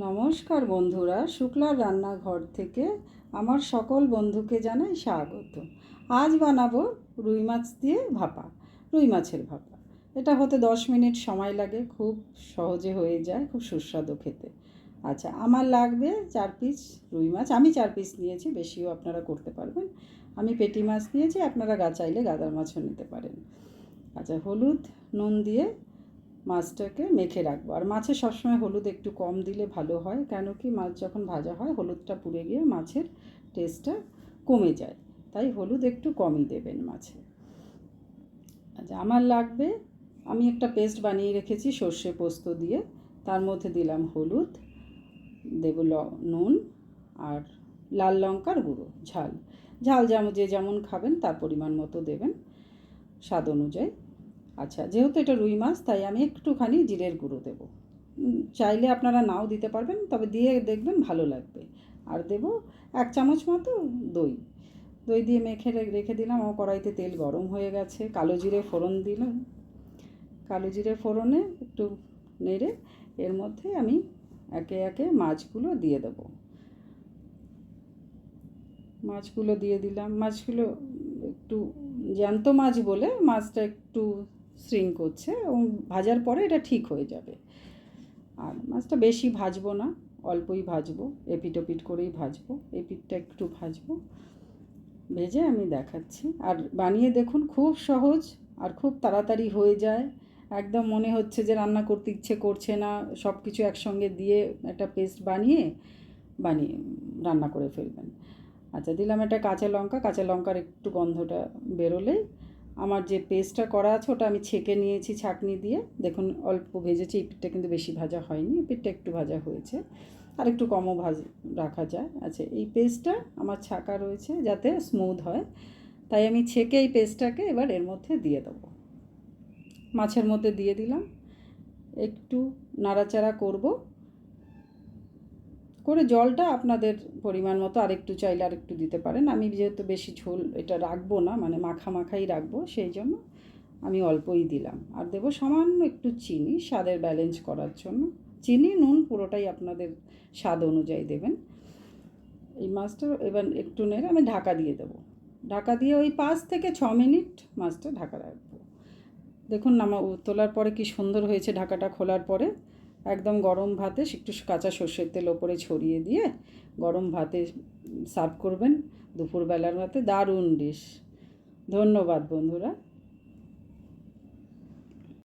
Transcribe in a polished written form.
নমস্কার বন্ধুরা, শুক্লার রান্নাঘর থেকে আমার সকল বন্ধুকে জানাই স্বাগত। আজ বানাবো রুই মাছ দিয়ে ভাপা, রুই মাছের ভাপা। এটা হতে 10 মিনিট সময় লাগে, খুব সহজে হয়ে যায়, খুব সুস্বাদু খেতে। আচ্ছা, আমার লাগবে 4 পিস রুই মাছ। আমি 4 পিস নিয়েছি, বেশিও আপনারা করতে পারবেন। আমি পেটি মাছ নিয়েছি, আপনারা চাইলে গাদার মাছও নিতে পারেন। আচ্ছা, হলুদ নুন দিয়ে মাছটাকে মেখে রাখবো। আর মাছে সবসময় হলুদ একটু কম দিলে ভালো হয়, কেন কি মাছ যখন ভাজা হয় হলুদটা পুড়ে গিয়ে মাছের টেস্টটা কমে যায়, তাই হলুদ একটু কমই দেবেন মাছে। আচ্ছা, আমার লাগবে, আমি একটা পেস্ট বানিয়ে রেখেছি সর্ষে পোস্ত দিয়ে। তার মধ্যে দিলাম হলুদ, দেব নুন আর লাল লঙ্কার গুঁড়ো। ঝাল যেমন যে যেমন খাবেন তার পরিমাণ মতো দেবেন, স্বাদ অনুযায়ী। আচ্ছা, যেহেতু এটা রুই মাছ তাই আমি একটুখানি জিরের গুঁড়ো দেবো। চাইলে আপনারা নাও দিতে পারবেন, তবে দিয়ে দেখবেন ভালো লাগবে। আর দেব 1 চামচ মতো দই। দই দিয়ে মেখে রেখে দিলাম। আমার কড়াইতে তেল গরম হয়ে গেছে, কালো জিরে ফোড়ন দিলাম। কালো জিরে ফোড়নে একটু নেড়ে এর মধ্যে আমি একে একে মাছগুলো দিয়ে দেবো। মাছগুলো দিয়ে দিলাম। মাছগুলো একটু জ্যান্ত মাছ বলে মাছটা একটু শ্রিঙ্ক করছে, এবং ভাজার পরে এটা ঠিক হয়ে যাবে। আর মাছটা বেশি ভাজবো না, অল্পই ভাজবো, এপিট ওপিট করেই ভাজবো। এপিটটা একটু ভাজবো, ভেজে আমি দেখাচ্ছি। আর বানিয়ে দেখুন, খুব সহজ আর খুব তাড়াতাড়ি হয়ে যায়। একদম মনে হচ্ছে যে রান্না করতে ইচ্ছে করছে না, সব কিছু একসঙ্গে দিয়ে একটা পেস্ট বানিয়ে রান্না করে ফেলবেন। আচ্ছা, দিলাম একটা কাঁচা লঙ্কার একটু গন্ধটা বেরোলেই আমার যে পেস্টটা করা আছে ওটা আমি ছেঁকে নিয়েছি ছাঁকনি দিয়ে। দেখুন অল্প ভেজেছি, এই পিঠটা কিন্তু বেশি ভাজা হয়নি, এই পিঠটা একটু ভাজা হয়েছে, আর একটু কমও রাখা যায়। আচ্ছা, এই পেস্টটা আমার ছাঁকা রয়েছে যাতে স্মুথ হয়, তাই আমি ছেঁকে এই পেস্টটাকে এবার এর মধ্যে দিয়ে দেবো। মাছের মধ্যে দিয়ে দিলাম, একটু নাড়াচাড়া করে জলটা আপনাদের পরিমাণ মতো আরেকটু চাইলে আরেকটু দিতে পারেন। আমি যেহেতু বেশি ঝোল এটা রাখবো না, মানে মাখাই রাখবো, সেই জন্য আমি অল্পই দিলাম। আর দেবো সামান্য একটু চিনি, স্বাদের ব্যালেন্স করার জন্য। চিনি নুন পুরোটাই আপনাদের স্বাদ অনুযায়ী দেবেন। এই মাছটা এবার একটু নেড়ে আমি ঢাকা দিয়ে দেবো। ঢাকা দিয়ে ওই 5 থেকে 6 মিনিট মাছটা ঢাকা রাখবো। দেখুন তোলার পরে কি সুন্দর হয়েছে। ঢাকাটা খোলার পরে একদম গরম ভাতে একটু কাঁচা সর্ষের তেল ওপরে ছড়িয়ে দিয়ে গরম ভাতে সার্ভ করবেন। দুপুরবেলার ভাতে দারুণ ডিশ। ধন্যবাদ বন্ধুরা।